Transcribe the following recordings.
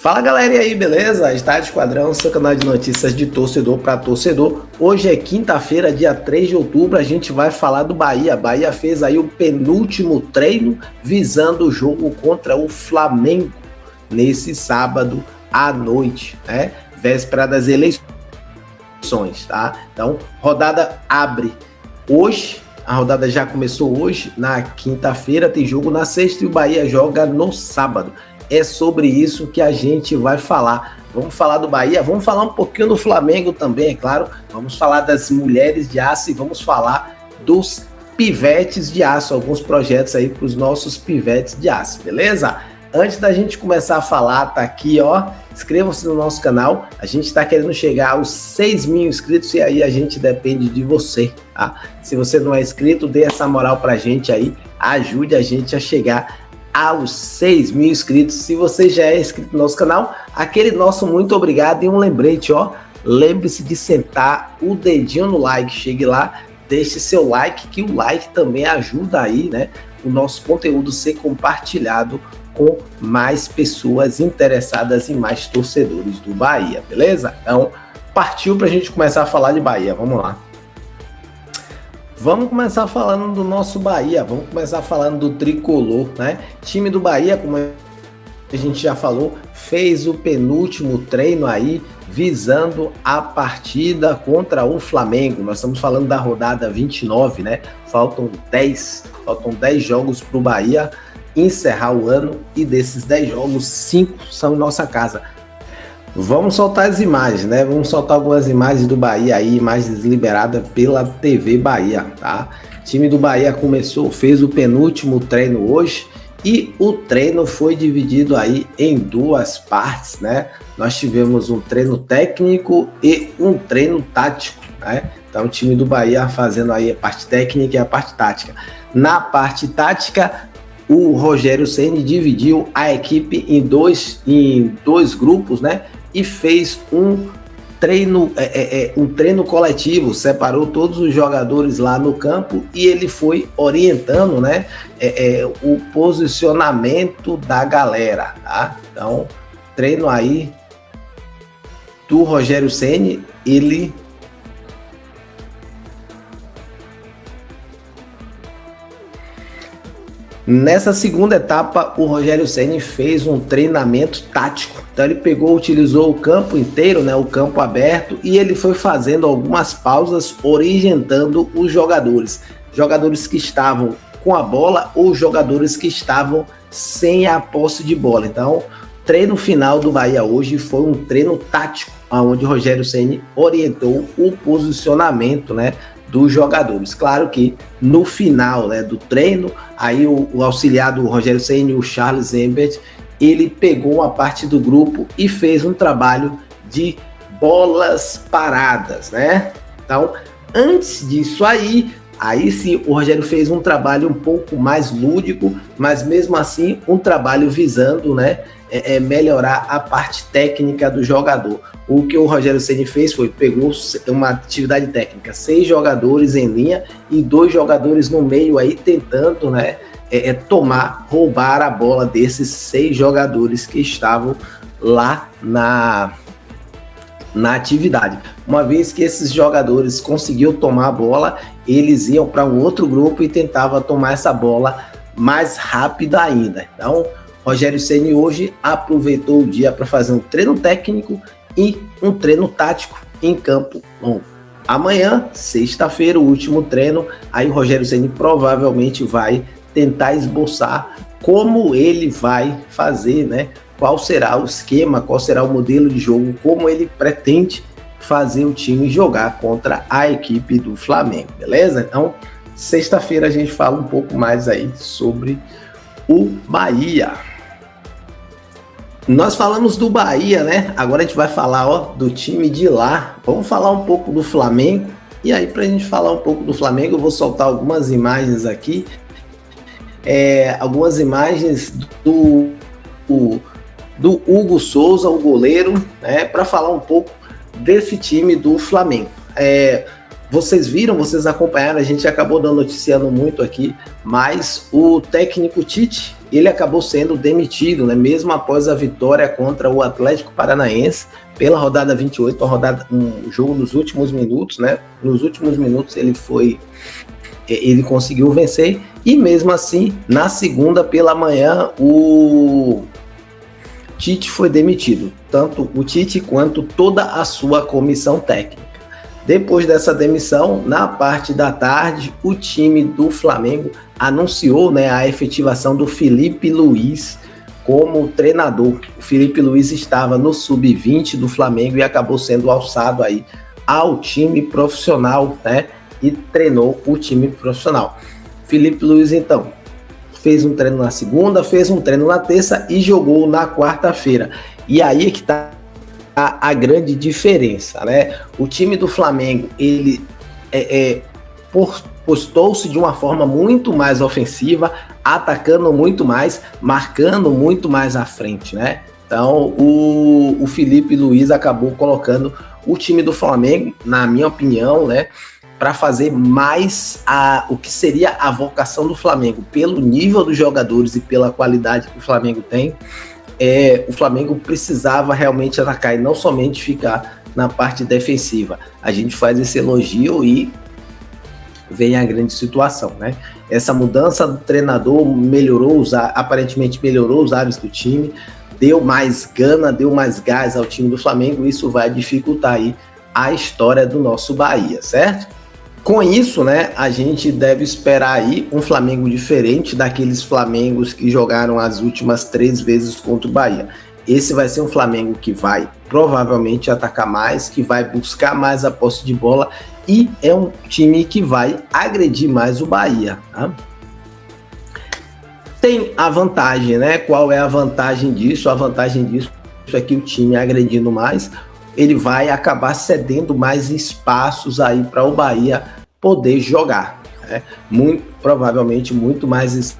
Fala galera, e aí, beleza? Estádio Esquadrão, seu canal de notícias de torcedor para torcedor. Hoje é quinta-feira, dia 3 de outubro, a gente vai falar do Bahia. Bahia fez aí o penúltimo treino visando o jogo contra o Flamengo nesse sábado à noite, né? Véspera das eleições, tá? Então, rodada abre hoje. A rodada já começou hoje, na quinta-feira, tem jogo na sexta e o Bahia joga no sábado. É sobre isso que a gente vai falar. Vamos falar do Bahia, vamos falar um pouquinho do Flamengo também, é claro. Vamos falar das mulheres de aço e vamos falar dos pivetes de aço, alguns projetos aí para os nossos pivetes de aço, beleza? Antes da gente começar a falar, tá aqui, ó, inscrevam-se no nosso canal. A gente está querendo chegar aos 6 mil inscritos e aí a gente depende de você, tá? Se você não é inscrito, dê essa moral pra gente aí, ajude a gente a chegar aos 6 mil inscritos. Se você já é inscrito no nosso canal, aquele nosso muito obrigado e um lembrete, ó, lembre-se de sentar o dedinho no like, chegue lá, deixe seu like, que o like também ajuda aí, né, o nosso conteúdo ser compartilhado com mais pessoas interessadas em mais torcedores do Bahia, beleza? Então, partiu pra gente começar a falar de Bahia, vamos lá. Vamos começar falando do nosso Bahia, vamos começar falando do tricolor, né? Time do Bahia, como a gente já falou, fez o penúltimo treino aí, visando a partida contra o Flamengo. Nós estamos falando da rodada 29, né? Faltam 10 jogos para o Bahia encerrar o ano e desses 10 jogos, 5 são em nossa casa. Vamos soltar as imagens, né? Vamos soltar algumas imagens do Bahia aí, imagens liberadas pela TV Bahia, tá? O time do Bahia fez o penúltimo treino hoje e o treino foi dividido aí em duas partes, né? Nós tivemos um treino técnico e um treino tático, né? Então o time do Bahia fazendo aí a parte técnica e a parte tática. Na parte tática, o Rogério Ceni dividiu a equipe em dois grupos, né? E fez um treino coletivo, separou todos os jogadores lá no campo e ele foi orientando, né, o posicionamento da galera, tá? Então, treino aí do Rogério Ceni, ele nessa segunda etapa, o Rogério Ceni fez um treinamento tático. Então ele utilizou o campo inteiro, né, o campo aberto, e ele foi fazendo algumas pausas, orientando os jogadores. Jogadores que estavam com a bola ou jogadores que estavam sem a posse de bola. Então, o treino final do Bahia hoje foi um treino tático, onde o Rogério Ceni orientou o posicionamento, né, dos jogadores. Claro que no final, né, do treino, aí o auxiliar do Rogério Ceni, o Charles Zembert, ele pegou uma parte do grupo e fez um trabalho de bolas paradas, né? Então, antes disso aí sim o Rogério fez um trabalho um pouco mais lúdico, mas mesmo assim um trabalho visando, né, melhorar a parte técnica do jogador. O que o Rogério Ceni fez foi, pegou uma atividade técnica, 6 jogadores em linha e 2 jogadores no meio aí tentando, né, roubar a bola desses 6 jogadores que estavam lá na atividade. Uma vez que esses jogadores conseguiam tomar a bola, eles iam para um outro grupo e tentavam tomar essa bola mais rápido ainda. Então, Rogério Ceni hoje aproveitou o dia para fazer um treino técnico e um treino tático em campo longo. Amanhã, sexta-feira, o último treino, aí o Rogério Ceni provavelmente vai tentar esboçar como ele vai fazer, né? Qual será o esquema, qual será o modelo de jogo, como ele pretende fazer o time jogar contra a equipe do Flamengo, beleza? Então, sexta-feira a gente fala um pouco mais aí sobre o Bahia. Nós falamos do Bahia, né? Agora a gente vai falar, ó, do time de lá. Vamos falar um pouco do Flamengo. E aí, pra gente falar um pouco do Flamengo, eu vou soltar algumas imagens aqui. Algumas imagens do Hugo Souza, o goleiro, né? Para falar um pouco desse time do Flamengo. Vocês viram, vocês acompanharam, a gente acabou noticiando muito aqui, mas o técnico Tite, ele acabou sendo demitido, né? Mesmo após a vitória contra o Atlético Paranaense pela rodada 28, um jogo nos últimos minutos, né? Nos últimos minutos ele conseguiu vencer, e mesmo assim, na segunda pela manhã, o Tite foi demitido, tanto o Tite quanto toda a sua comissão técnica. Depois dessa demissão, na parte da tarde, o time do Flamengo anunciou, né, a efetivação do Felipe Luiz como treinador. O Felipe Luiz estava no sub-20 do Flamengo e acabou sendo alçado aí ao time profissional, né, e treinou o time profissional. Felipe Luiz, então, fez um treino na segunda, fez um treino na terça e jogou na quarta-feira. E aí é que tá a grande diferença, né? O time do Flamengo, ele postou-se de uma forma muito mais ofensiva, atacando muito mais, marcando muito mais à frente, né? Então, o Felipe Luiz acabou colocando o time do Flamengo, na minha opinião, né, para fazer mais o que seria a vocação do Flamengo, pelo nível dos jogadores e pela qualidade que o Flamengo tem. O Flamengo precisava realmente atacar e não somente ficar na parte defensiva. A gente faz esse elogio e vem a grande situação, né? Essa mudança do treinador aparentemente melhorou os hábitos do time, deu mais gana, deu mais gás ao time do Flamengo, e isso vai dificultar aí a história do nosso Bahia, certo? Com isso, né, a gente deve esperar aí um Flamengo diferente daqueles Flamengos que jogaram as últimas 3 vezes contra o Bahia. Esse vai ser um Flamengo que vai provavelmente atacar mais, que vai buscar mais a posse de bola, e é um time que vai agredir mais o Bahia, tá? Tem a vantagem, né? Qual é a vantagem disso? A vantagem disso é que o time agredindo mais, ele vai acabar cedendo mais espaços aí para o Bahia poder jogar, né? Provavelmente muito mais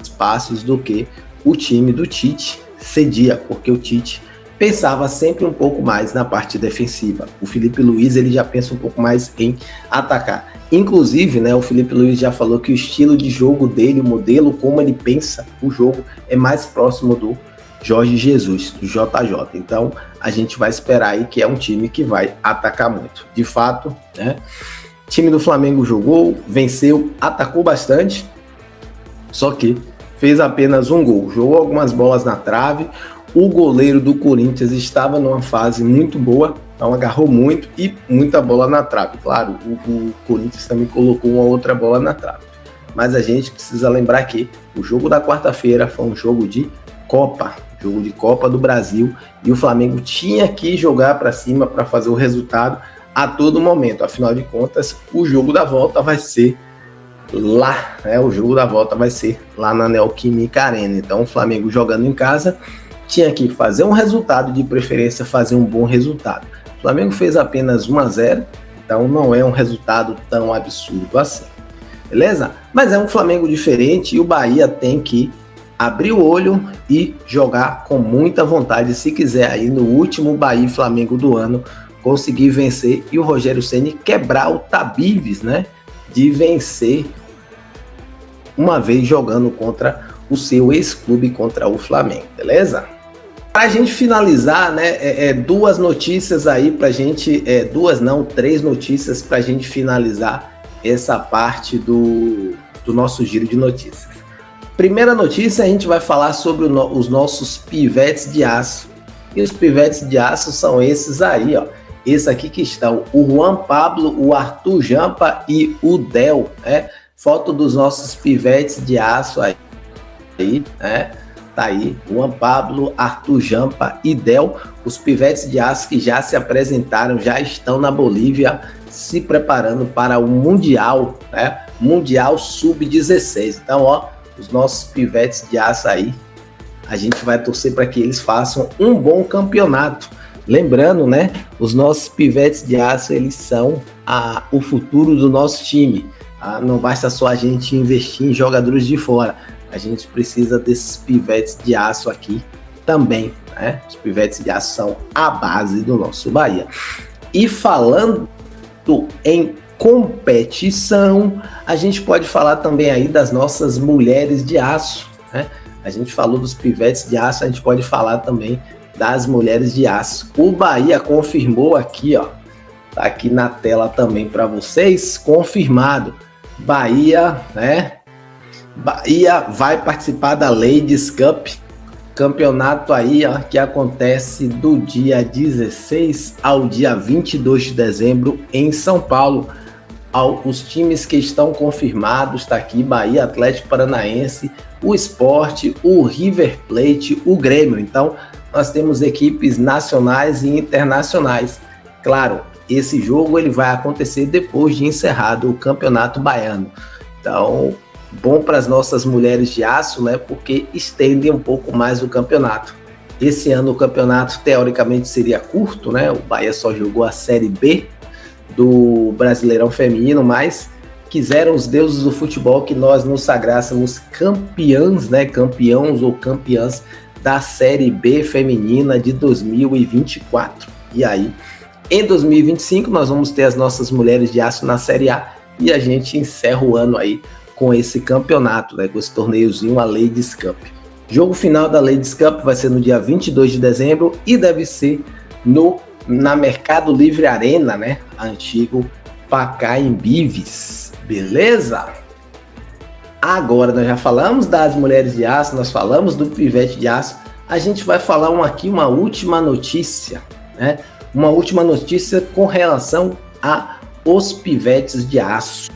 espaços do que o time do Tite cedia, porque o Tite pensava sempre um pouco mais na parte defensiva. O Felipe Luiz, ele já pensa um pouco mais em atacar. Inclusive, né, o Felipe Luiz já falou que o estilo de jogo dele, o modelo, como ele pensa o jogo, é mais próximo do Jorge Jesus, do JJ. Então, a gente vai esperar aí que é um time que vai atacar muito. De fato, né, o time do Flamengo jogou, venceu, atacou bastante, só que fez apenas um gol. Jogou algumas bolas na trave. O goleiro do Corinthians estava numa fase muito boa, então agarrou muito e muita bola na trave. Claro, o Corinthians também colocou uma outra bola na trave. Mas a gente precisa lembrar que o jogo da quarta-feira foi um jogo de Copa do Brasil, e o Flamengo tinha que jogar para cima para fazer o resultado a todo momento. Afinal de contas, o jogo da volta vai ser lá, né? O jogo da volta vai ser lá na Neoquímica Arena. Então, o Flamengo jogando em casa tinha que fazer um resultado, de preferência fazer um bom resultado. O Flamengo fez apenas 1-0, então não é um resultado tão absurdo assim, beleza? Mas é um Flamengo diferente e o Bahia tem que abrir o olho e jogar com muita vontade, se quiser aí no último Bahia e Flamengo do ano conseguir vencer e o Rogério Ceni quebrar o Tabibes, né, de vencer uma vez jogando contra o seu ex-clube, contra o Flamengo, beleza? Para a gente finalizar, né, duas notícias aí pra gente, três notícias pra gente finalizar essa parte do nosso giro de notícias. Primeira notícia, a gente vai falar sobre os nossos pivetes de aço. E os pivetes de aço são esses aí, ó. Esse aqui que estão o Juan Pablo, o Arthur Jampa e o Del, né? Foto dos nossos pivetes de aço aí, né? Tá aí, Juan Pablo, Arthur Jampa e Del, os pivetes de aço que já se apresentaram, já estão na Bolívia, se preparando para o Mundial, né? Mundial Sub-16. Então, ó, os nossos pivetes de aço aí, a gente vai torcer para que eles façam um bom campeonato. Lembrando, né, os nossos pivetes de aço, eles são o futuro do nosso time. Não basta só a gente investir em jogadores de fora, a gente precisa desses pivetes de aço aqui também, né? Os pivetes de aço são a base do nosso Bahia. E falando em competição, a gente pode falar também aí das nossas mulheres de aço, né? A gente falou dos pivetes de aço, a gente pode falar também das mulheres de aço. O Bahia confirmou aqui, ó, tá aqui na tela também para vocês, confirmado. Bahia, né? Bahia vai participar da Ladies Cup, campeonato aí, ó, que acontece do dia 16 ao dia 22 de dezembro em São Paulo. Os times que estão confirmados, tá aqui: Bahia, Atlético Paranaense, o Sport, o River Plate, o Grêmio. Então, nós temos equipes nacionais e internacionais. Claro, esse jogo ele vai acontecer depois de encerrado o Campeonato Baiano. Então, bom para as nossas mulheres de aço, né? Porque estende um pouco mais o campeonato. Esse ano o campeonato teoricamente seria curto, né? O Bahia só jogou a Série B do Brasileirão Feminino, mas quiseram os deuses do futebol que nós nos sagrássemos campeãs, né? Campeões ou campeãs da Série B feminina de 2024. E aí, em 2025, nós vamos ter as nossas mulheres de aço na Série A e a gente encerra o ano aí com esse campeonato, né? Com esse torneiozinho, a Ladies Cup. Jogo final da Ladies Cup vai ser no dia 22 de dezembro e deve ser na Mercado Livre Arena, né? Antigo Pacaembu Bives. Beleza? Agora nós já falamos das mulheres de aço, nós falamos do pivete de aço. A gente vai falar uma última notícia, né? Uma última notícia com relação aos pivetes de aço.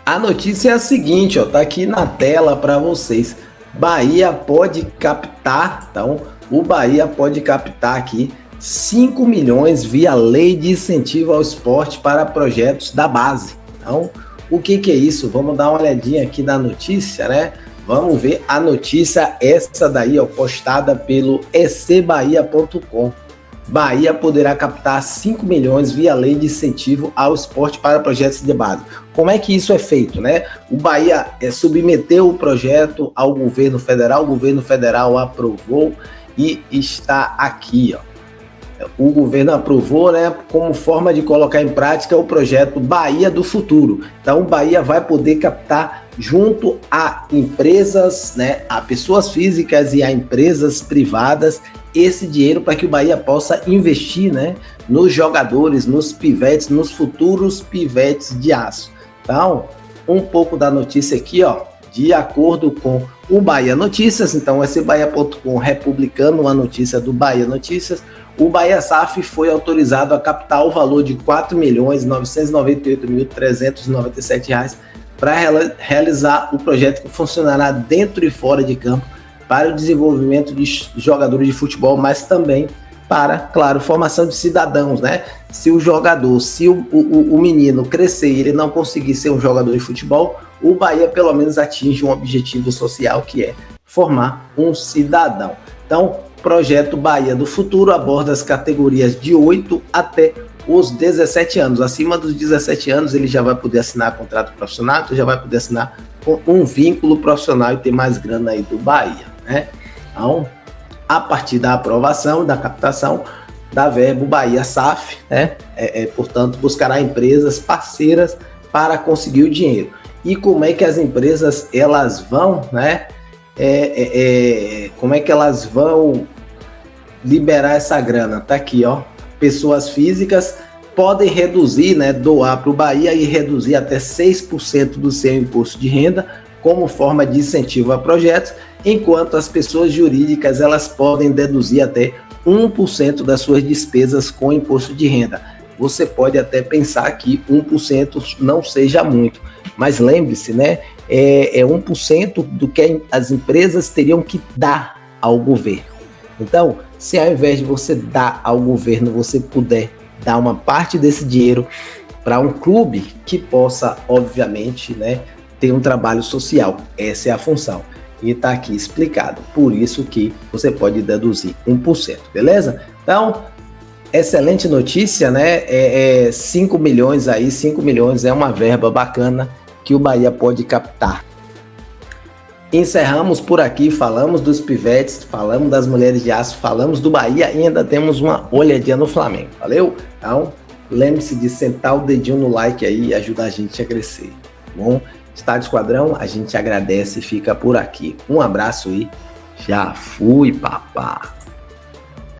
A notícia é a seguinte, ó, tá aqui na tela para vocês. Bahia pode captar, então, o Bahia pode captar aqui 5 milhões via lei de incentivo ao esporte para projetos da base. Então, o que é isso? Vamos dar uma olhadinha aqui na notícia, né? Vamos ver a notícia, essa daí, ó, postada pelo ecbahia.com. Bahia poderá captar 5 milhões via lei de incentivo ao esporte para projetos de base. Como é que isso é feito, né? O Bahia submeteu o projeto ao governo federal aprovou e está aqui, ó. O governo aprovou, né, como forma de colocar em prática o projeto Bahia do Futuro. Então, o Bahia vai poder captar junto a empresas, né, a pessoas físicas e a empresas privadas, esse dinheiro para que o Bahia possa investir, né, nos jogadores, nos pivetes, nos futuros pivetes de aço. Então, um pouco da notícia aqui, ó, de acordo com o Bahia Notícias. Então, esse Bahia.com republicando a notícia do Bahia Notícias, o Bahia SAF foi autorizado a captar o valor de R$ 4.998.397 para realizar o projeto que funcionará dentro e fora de campo para o desenvolvimento de jogadores de futebol, mas também para, claro, formação de cidadãos, né? Se o jogador, se o menino crescer e ele não conseguir ser um jogador de futebol, o Bahia pelo menos atinge um objetivo social que é formar um cidadão. Então, projeto Bahia do Futuro aborda as categorias de 8 até os 17 anos. Acima dos 17 anos, ele já vai poder assinar contrato profissional, já vai poder assinar com um vínculo profissional e ter mais grana aí do Bahia, né? Então, a partir da aprovação, da captação da verba, o Bahia SAF, né? Portanto, buscará empresas parceiras para conseguir o dinheiro. E como é que as empresas elas vão, né? Como é que elas vão liberar essa grana? Tá aqui, ó. Pessoas físicas podem reduzir, né, doar para o Bahia e reduzir até 6% do seu imposto de renda como forma de incentivo a projetos, enquanto as pessoas jurídicas elas podem deduzir até 1% das suas despesas com imposto de renda. Você pode até pensar que 1% não seja muito, mas lembre-se, né, é 1% do que as empresas teriam que dar ao governo. Então, se ao invés de você dar ao governo, você puder dar uma parte desse dinheiro para um clube que possa, obviamente, né, ter um trabalho social. Essa é a função. E está aqui explicado. Por isso que você pode deduzir 1%, beleza? Então, excelente notícia, né? 5 milhões aí, 5 milhões é uma verba bacana que o Bahia pode captar. Encerramos por aqui, falamos dos pivetes, falamos das mulheres de aço, falamos do Bahia e ainda temos uma olhadinha no Flamengo, valeu? Então, lembre-se de sentar o dedinho no like aí e ajudar a gente a crescer, tá bom? Estádio Esquadrão, a gente agradece e fica por aqui. Um abraço e Já fui, papá.